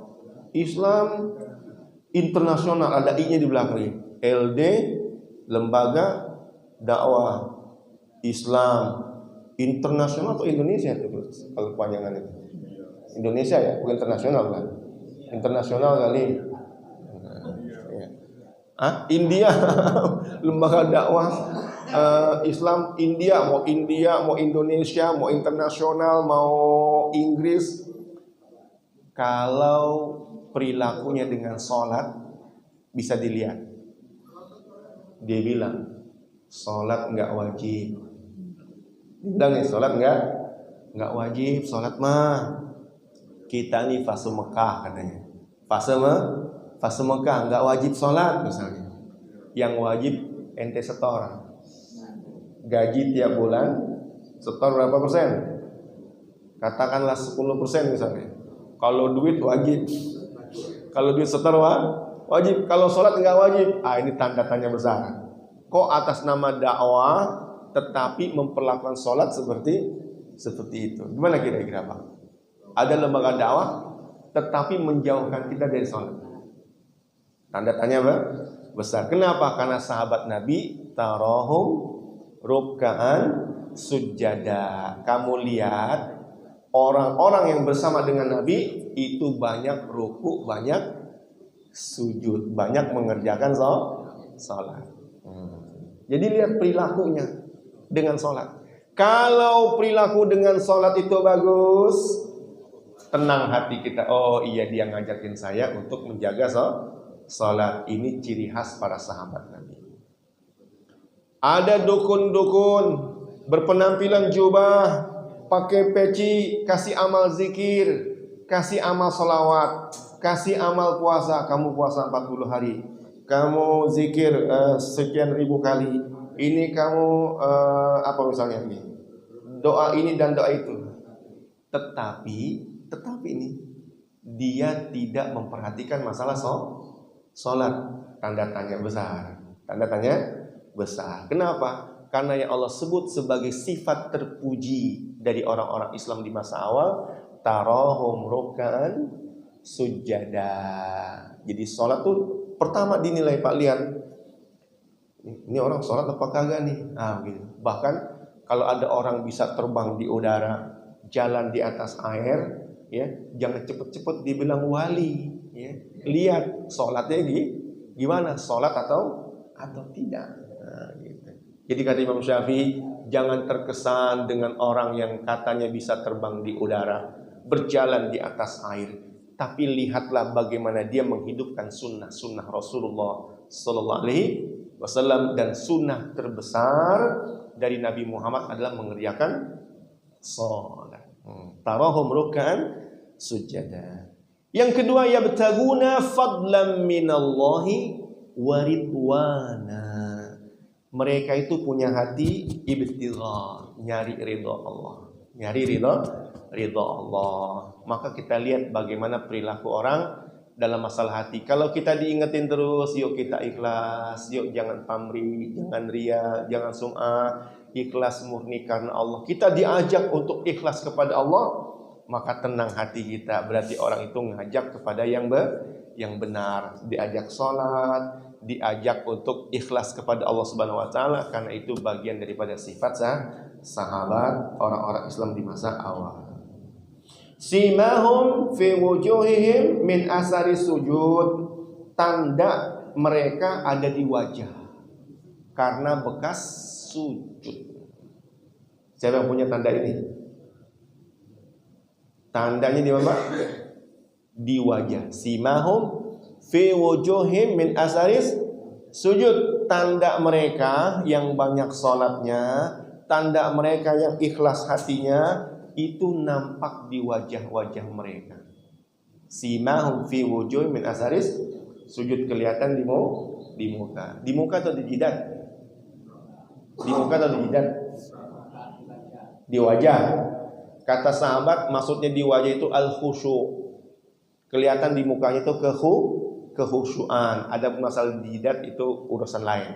Islam internasional, ada I-nya di belakang. LD, lembaga dakwah Islam internasional atau Indonesia itu kalau kepanjangan itu? Indonesia ya, bukan internasional kan? Internasional kali. India, lembaga dakwah Islam India, mau Indonesia, mau internasional, mau Inggris. Kalau perilakunya dengan sholat bisa dilihat. Dia bilang sholat nggak wajib. Dia bilang nih sholat nggak wajib. Sholat mah kita nih fase Mekah katanya. Fase Mekah nggak wajib sholat misalnya. Yang wajib ente setor. Gaji tiap bulan setor berapa persen? Katakanlah 10% misalnya. Kalau duit wajib. Kalau duit setor wajib. Kalau sholat nggak wajib. Ini tanda tanya besar. Kok atas nama dakwah tetapi memperlakukan sholat seperti itu? Gimana kira-kira Pak? Ada lembaga dakwah tetapi menjauhkan kita dari sholat. Tanda tanya besar. Kenapa? Karena sahabat Nabi tarahum ruk'an sujada. Kamu lihat orang-orang yang bersama dengan Nabi itu banyak ruku, banyak sujud, banyak mengerjakan sholat. Jadi lihat perilakunya dengan sholat. Kalau perilaku dengan sholat itu bagus, tenang hati kita. Oh iya, dia ngajakin saya untuk menjaga sholat. Ini ciri khas para sahabat Nabi. Ada dukun-dukun berpenampilan jubah, pakai peci, kasih amal zikir, kasih amal sholawat, kasih amal puasa. Kamu puasa 40 hari, kamu zikir sekian ribu kali. Ini kamu apa misalnya ini, doa ini dan doa itu. Tetapi ini dia tidak memperhatikan masalah sholat. Tanda tanya besar. Kenapa? Karena yang Allah sebut sebagai sifat terpuji dari orang-orang Islam di masa awal, tarahum ruk'an sujada. Jadi sholat tuh pertama dinilai, Pak, lihat ini orang sholat apa kagak nih. Gitu. Bahkan kalau ada orang bisa terbang di udara, jalan di atas air, ya, jangan cepet-cepet dibilang wali, ya. Lihat sholatnya gimana, sholat atau tidak. Gitu. Jadi kata Imam Syafi'i, jangan terkesan dengan orang yang katanya bisa terbang di udara, berjalan di atas air, tapi lihatlah bagaimana dia menghidupkan sunnah Rasulullah Sallallahu Alaihi Wasallam. Dan sunnah terbesar dari Nabi Muhammad adalah mengerjakan sholat. Tarahum ruk'an sujada. Yang kedua, yabtaguna fadlan minallahi wa ridwana. Mereka itu punya hati ibtigha, nyari ridha Allah. Nyari ridha Allah. Maka kita lihat bagaimana perilaku orang dalam masalah hati. Kalau kita diingetin terus, yuk kita ikhlas, yuk jangan pamrih, jangan riya, jangan sum'ah, ikhlas murni karena Allah. Kita diajak untuk ikhlas kepada Allah, maka tenang hati kita. Berarti orang itu ngajak kepada yang benar, diajak sholat, diajak untuk ikhlas kepada Allah Subhanahu wa taala, karena itu bagian daripada sifat sahabat orang-orang Islam di masa awal. Simahum fi wujuhihim min asari sujud. Tanda mereka ada di wajah karena bekas sujud. Siapa yang punya tanda ini? Tandanya di mana? Di wajah. Simahum fi wujuhim min asaris sujud. Tanda mereka yang banyak sholatnya tanda mereka yang ikhlas hatinya itu nampak di wajah-wajah mereka. Simahum fi wujuh min asaris sujud, kelihatan di muka. Di muka atau di jidat? Di muka atau di jidat? Di wajah. Kata sahabat maksudnya di wajah itu al-khusyu'. Kelihatan di mukanya itu kehusyuan. Ada masalah di jidat itu urusan lain.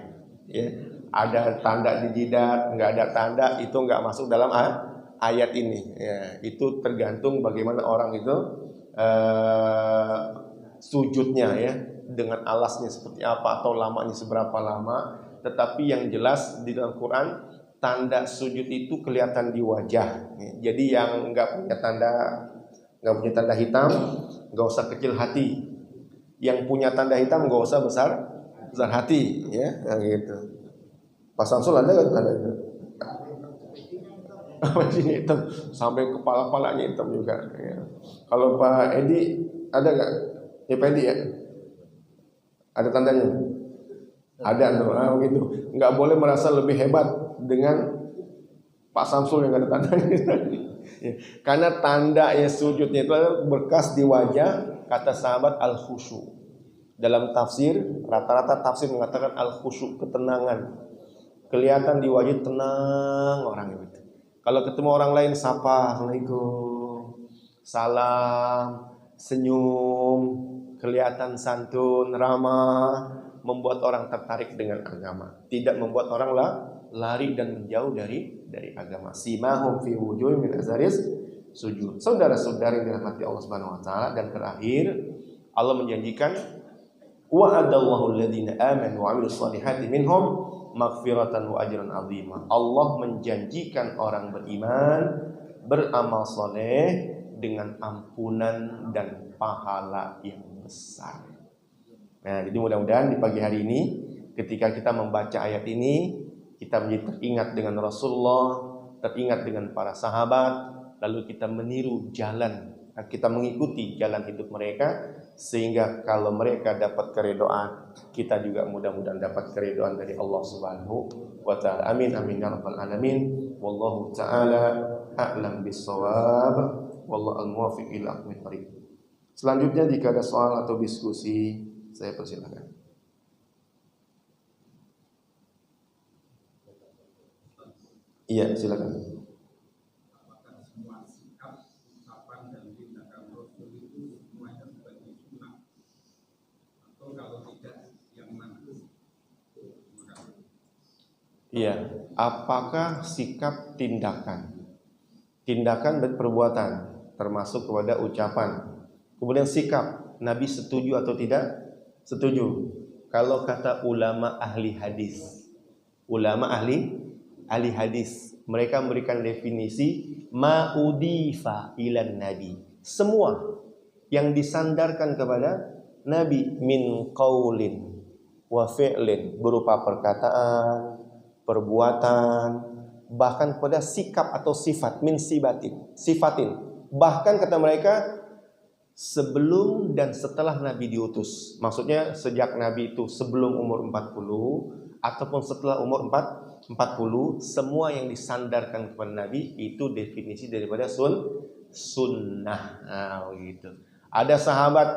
Ya. Ada tanda di jidat, enggak ada tanda, itu enggak masuk dalam ayat ini. Ya, itu tergantung bagaimana orang itu sujudnya ya, dengan alasnya seperti apa atau lamanya seberapa lama. Tetapi yang jelas di dalam Quran tanda sujud itu kelihatan di wajah. Jadi yang enggak punya tanda hitam enggak usah kecil hati. Yang punya tanda hitam enggak usah besar hati ya, gitu. Pak Samsul ada nggak tanda itu? Ini hitam sampai kepala-palanya hitam juga. Ya. Kalau Pak Edi ada nggak? Ya Pak Edi ya. Ada tandanya? Ada tuh, begitu. Nggak boleh merasa lebih hebat dengan Pak Samsul yang ada tandanya. Ya. Karena tanda ya sujudnya itu berkas di wajah, kata sahabat al-khusyu. Dalam tafsir, rata-rata tafsir mengatakan al-khusyu, ketenangan. Kelihatan di wajah tenang orang itu. Kalau ketemu orang lain sapa, assalamualaikum, salam, senyum, kelihatan santun, ramah, membuat orang tertarik dengan agama. Tidak membuat orang lari dan menjauh dari agama. Simahum fi wujuh min azaris sujud. Saudara-saudari yang dirahmati Allah Subhanahu wa taala, dan terakhir Allah menjanjikan wa'adallahu alladziina aamanu wa 'amilus shalihati minhum maghfiratan wa ajran 'azima. Allah menjanjikan orang beriman, beramal soleh dengan ampunan dan pahala yang besar. Nah, jadi mudah-mudahan di pagi hari ini ketika kita membaca ayat ini, kita menjadi teringat dengan Rasulullah, teringat dengan para sahabat, lalu kita meniru jalan, kita mengikuti jalan hidup mereka, sehingga kalau mereka dapat keridhaan, kita juga mudah-mudahan dapat keridhaan dari Allah Subhanahu wa taala. Amin amin ya rabbal alamin. Wallahu taala a'lam bis-shawab. Wallahu al-muwaffiq ila aqwamit thoriq. Selanjutnya jika ada soal atau diskusi, saya persilakan. Iya, silakan. Iya, apakah sikap tindakan dan perbuatan termasuk kepada ucapan. Kemudian sikap, Nabi setuju atau tidak? Setuju. Kalau kata ulama ahli hadis, mereka memberikan definisi ma'udifa ilan nabi. Semua yang disandarkan kepada Nabi min qaulin wa fi'lin, berupa perkataan, perbuatan, bahkan pada sikap atau sifat, min sifatin. Bahkan kata mereka sebelum dan setelah Nabi diutus. Maksudnya sejak Nabi itu sebelum umur 40 ataupun setelah umur 40, semua yang disandarkan kepada Nabi itu definisi daripada sunnah. Nah, gitu. Ada sahabat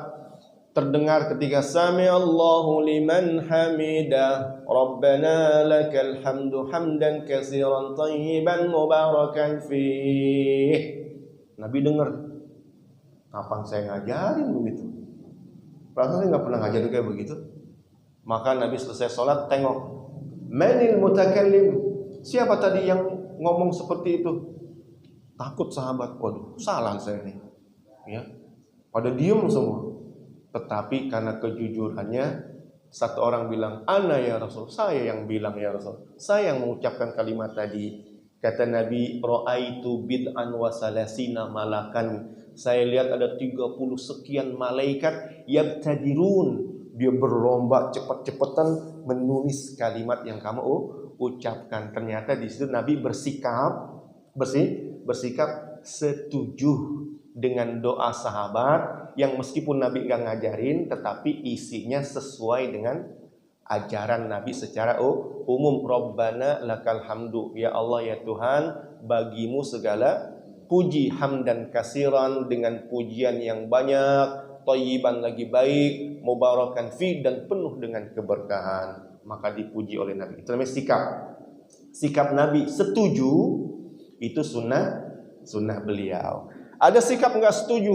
terdengar ketika sami'allahu liman hamidah rabbana lakal hamdu hamdan katsiran thayyiban mubarakan fih. Nabi dengar, kapan saya ngajarin begitu? Perasaan saya nggak pernah ngajarin kayak begitu. Maka Nabi selesai sholat tengok, manil mutakallim, siapa tadi yang ngomong seperti itu? Takut sahabat, waduh salah saya nih, ya. Pada diem semua. Tetapi karena kejujurannya, satu orang bilang, ana ya Rasul, saya yang bilang ya Rasul, saya yang mengucapkan kalimat tadi. Kata Nabi, ra'aitu bid'an wa salasina malakan, saya lihat ada 30 sekian malaikat yabtadirun, dia berlomba cepat-cepatan menulis kalimat yang kamu ucapkan. Ternyata di situ Nabi bersikap setuju dengan doa sahabat yang meskipun Nabi nggak ngajarin, tetapi isinya sesuai dengan ajaran Nabi secara umum. Rabbana lakal hamdu, ya Allah ya Tuhan, bagimu segala puji, hamdan kasiran, dengan pujian yang banyak, thayyiban lagi baik, mubarakan fi, dan penuh dengan keberkahan. Maka dipuji oleh Nabi. Itu namanya sikap Nabi setuju, itu sunnah beliau. Ada sikap enggak setuju.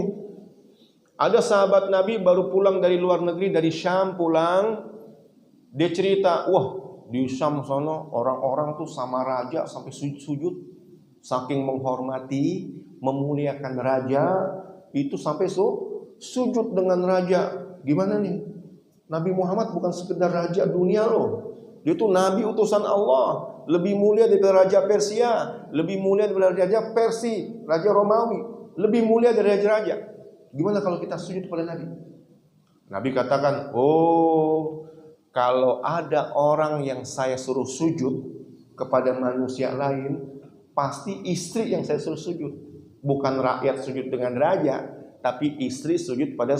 Ada sahabat Nabi baru pulang dari luar negeri, dari Syam pulang, dia cerita, wah di Syam sana orang-orang tuh sama raja sampai sujud, saking menghormati, memuliakan raja, itu sampai sujud dengan raja. Gimana nih? Nabi Muhammad bukan sekedar raja dunia loh. Dia itu Nabi utusan Allah, lebih mulia daripada raja Persia, lebih mulia daripada raja Persia, raja Romawi, lebih mulia dari raja-raja. Gimana kalau kita sujud kepada Nabi? Nabi katakan, oh, kalau ada orang yang saya suruh sujud kepada manusia lain, pasti istri yang saya suruh sujud. Bukan rakyat sujud dengan raja, tapi istri sujud pada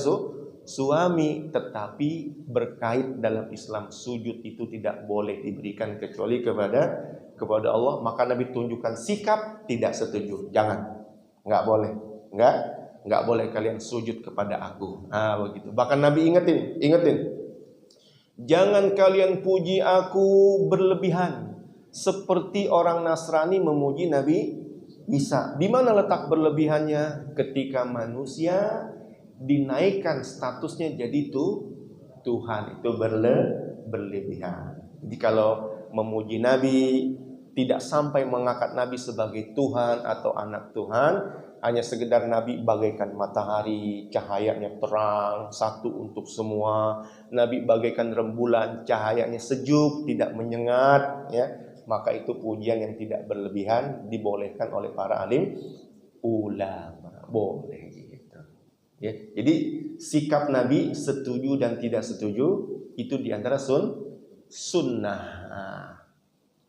suami. Tetapi berkait dalam Islam, sujud itu tidak boleh diberikan kecuali kepada Allah. Maka Nabi tunjukkan sikap tidak setuju. Jangan, nggak boleh, nggak boleh kalian sujud kepada aku. Begitu. Bahkan Nabi ingetin, jangan kalian puji aku berlebihan seperti orang Nasrani memuji Nabi Isa. Di mana letak berlebihannya? Ketika manusia dinaikkan statusnya jadi Tuhan, itu berlebihan. Jadi kalau memuji Nabi tidak sampai mengangkat Nabi sebagai Tuhan atau anak Tuhan, hanya sekedar Nabi bagaikan matahari, cahayanya terang, satu untuk semua. Nabi bagaikan rembulan, cahayanya sejuk, tidak menyengat, ya. Maka itu pujian yang tidak berlebihan, dibolehkan oleh para alim ulama. Boleh gitu. Ya. Jadi sikap Nabi setuju dan tidak setuju itu diantara sunnah.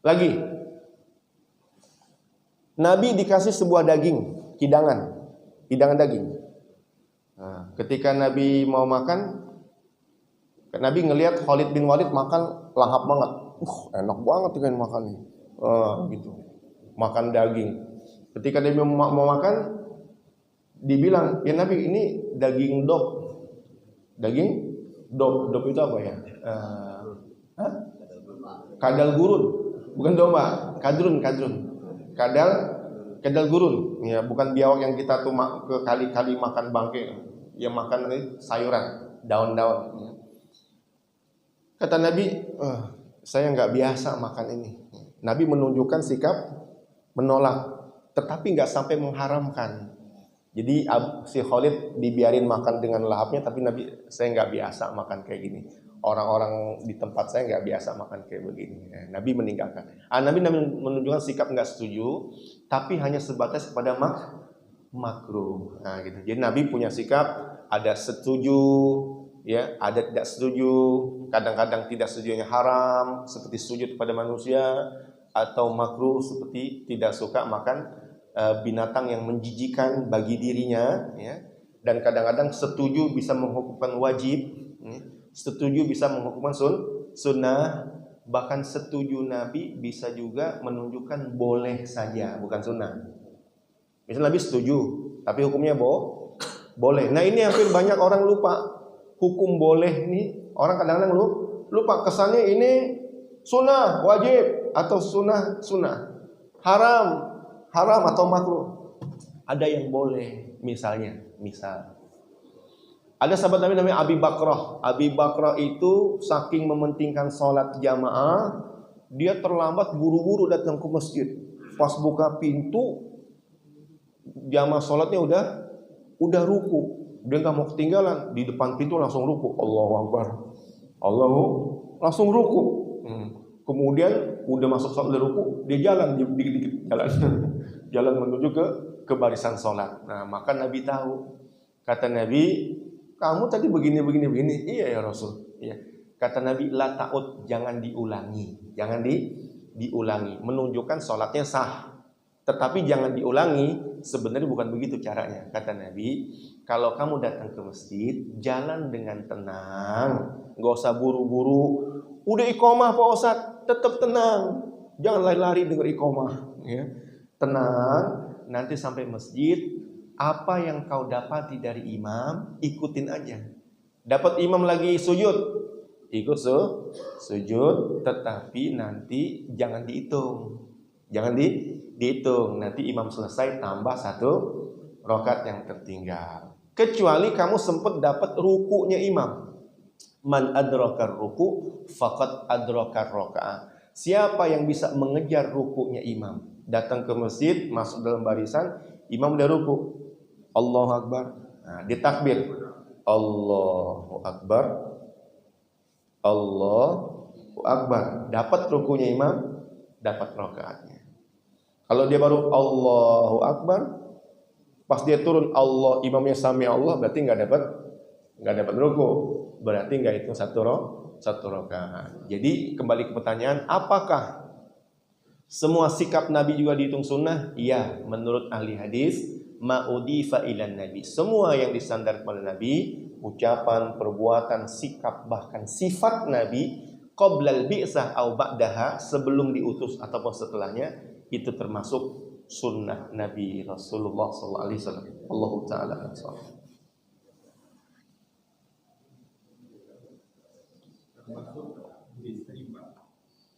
Lagi, Nabi dikasih sebuah daging, hidangan daging. Ketika Nabi mau makan, Nabi ngelihat Khalid bin Walid makan lahap banget. Enak banget kan makan nih. Gitu. Makan daging. Ketika dia mau makan, dibilang, "Ya Nabi, ini daging dog." Daging dog itu apa ya? Kadal gurun. Bukan domba, kadrun. Kadal gurun. Ya, bukan biawak yang kita tuh ke kali-kali makan bangke. Ya makan sayuran, daun-daun. Ya. Kata Nabi, saya nggak biasa makan ini. Nabi menunjukkan sikap menolak, tetapi nggak sampai mengharamkan. Jadi si Khalid dibiarin makan dengan lahapnya, tapi Nabi, saya nggak biasa makan kayak gini. Orang-orang di tempat saya nggak biasa makan kayak begini. Nabi meninggalkan. Nabi menunjukkan sikap nggak setuju, tapi hanya sebatas kepada makruh. Gitu. Jadi Nabi punya sikap, ada setuju, ya, ada tidak setuju. Kadang-kadang tidak setujunya haram, seperti sujud kepada manusia, atau makruh seperti tidak suka makan binatang yang menjijikan bagi dirinya, ya. Dan kadang-kadang setuju bisa menghukumkan wajib, ya. Setuju bisa menghukumkan sunnah. Bahkan setuju Nabi bisa juga menunjukkan boleh saja, bukan sunnah. Misalnya Nabi setuju, tapi hukumnya boleh. Nah ini hampir banyak orang lupa. Hukum boleh nih, orang kadang-kadang lupa. Kesannya ini sunnah, wajib, atau sunnah, haram atau makruh. Ada yang boleh, misal ada sahabat Nabi namanya Abi Bakrah. Abi Bakrah itu saking mementingkan sholat jamaah, dia terlambat buru-buru datang ke masjid. Pas buka pintu, jamaah sholatnya udah ruku. Dia nggak mau ketinggalan, di depan pintu langsung ruku. Allahu Akbar. Langsung ruku. Kemudian udah masuk sholat, udah ruku, dia jalan dikit-dikit jalan menuju ke barisan sholat. Nah, maka Nabi tahu. Kata Nabi, kamu tadi begini. Iya ya Rasul. Iya. Kata Nabi, la ta'ud, jangan diulangi. Menunjukkan sholatnya sah. Tetapi jangan diulangi. Sebenarnya bukan begitu caranya. Kata Nabi, kalau kamu datang ke masjid, jalan dengan tenang, nggak usah buru-buru. Udah iqomah Pak Ustadz, tetap tenang, jangan lari-lari dengar iqomah. Ya. Tenang, nanti sampai masjid, apa yang kau dapati dari imam, ikutin aja. Dapat imam lagi sujud, ikut sujud, tetapi nanti jangan dihitung. Jangan dihitung. Nanti imam selesai tambah 1 rakaat yang tertinggal. Kecuali kamu sempat dapat rukunya imam. Man adrakar ruku faqad adrakar rakaat. Siapa yang bisa mengejar rukunya imam? Datang ke masjid, masuk dalam barisan, imam udah ruku. Allahu Akbar. Nah, ditakbir. Allahu Akbar. Allahu Akbar. Dapat rukunya imam, dapat rakaatnya. Kalau dia baru Allahu Akbar, pas dia turun Allah, imamnya sami Allah, berarti nggak dapat ruku, berarti nggak hitung satu rakaat. Jadi kembali ke pertanyaan, apakah semua sikap Nabi juga dihitung sunnah? Iya, menurut ahli hadis, ma'udifa ilan Nabi. Semua yang disandar kepada Nabi, ucapan, perbuatan, sikap, bahkan sifat Nabi, qoblal bi'sah au ba'daha, sebelum diutus ataupun setelahnya, itu termasuk sunnah Nabi Rasulullah sallallahu alaihi wasallam. Allahu taala a'lam.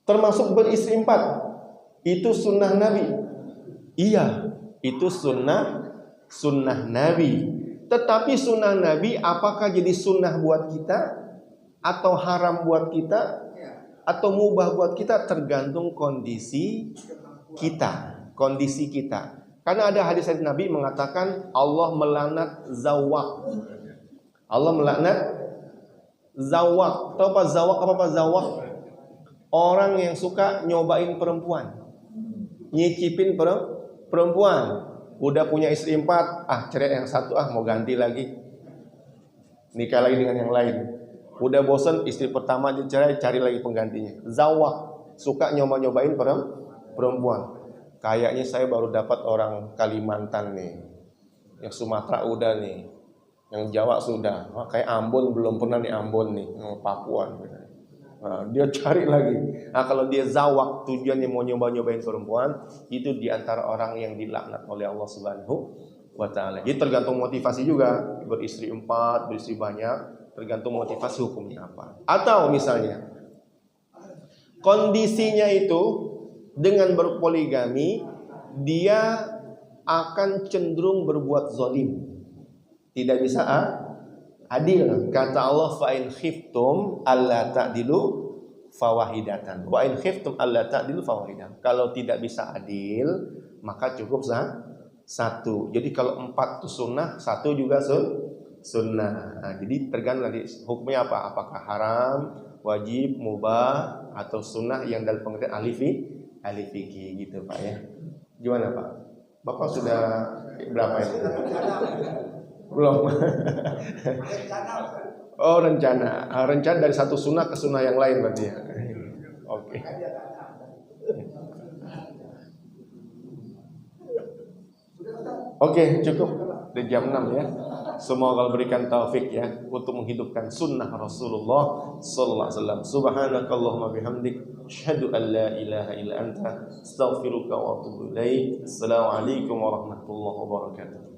Termasuk beristri 4. Itu sunnah Nabi. Iya, itu sunnah Nabi. Tetapi sunnah Nabi apakah jadi sunnah buat kita atau haram buat kita atau mubah buat kita, tergantung kondisi kita. Karena ada hadis dari Nabi mengatakan Allah melaknat zawak. Allah melaknat zawak. Tahu apa zawak? Orang yang suka nyobain perempuan, nyicipin perempuan. Udah punya istri 4, cerai yang 1, mau ganti lagi, nikah lagi dengan yang lain. Udah bosan istri pertama dicerai, cari lagi penggantinya. Zawak, suka nyobain perempuan. Kayaknya saya baru dapat orang Kalimantan nih, yang Sumatera udah nih, yang Jawa sudah, kayak Ambon belum pernah nih, Ambon nih, Papua. Nah, dia cari lagi. Nah, kalau dia zawak, tujuannya mau nyobain perempuan, itu diantara orang yang dilaknat oleh Allah Subhanahu wa Ta'ala. Jadi tergantung motivasi juga, beristri 4, beristri banyak, tergantung motivasi hukumnya apa. Atau misalnya kondisinya itu dengan berpoligami, dia akan cenderung berbuat zalim, tidak bisa adil. Kata Allah, fa in khiftum alla ta'dilu fawahidatan. Wa in khiftum alla ta'dilu fawahidatan. Kalau tidak bisa adil, maka cukup 1. Jadi kalau 4 itu sunnah, 1 juga sunnah. Nah, jadi tergantung nanti hukumnya apa? Apakah haram, wajib, mubah, atau sunnah yang dalam pengertian ahli fikih gitu Pak ya. Gimana Pak? Bapak sudah berapa itu? Belum. Oh, rencana. Rencana dari satu sunnah ke sunnah yang lain berarti ya. Oke. Oke, cukup. Di jam 6 ya. Semoga Allah berikan taufik ya untuk menghidupkan sunnah Rasulullah sallallahu alaihi wasallam. Subhanakallahumma bihamdik, asyhadu an la ilaha illa anta, astaghfiruka wa atubu ilaik. Assalamualaikum warahmatullahi wabarakatuh.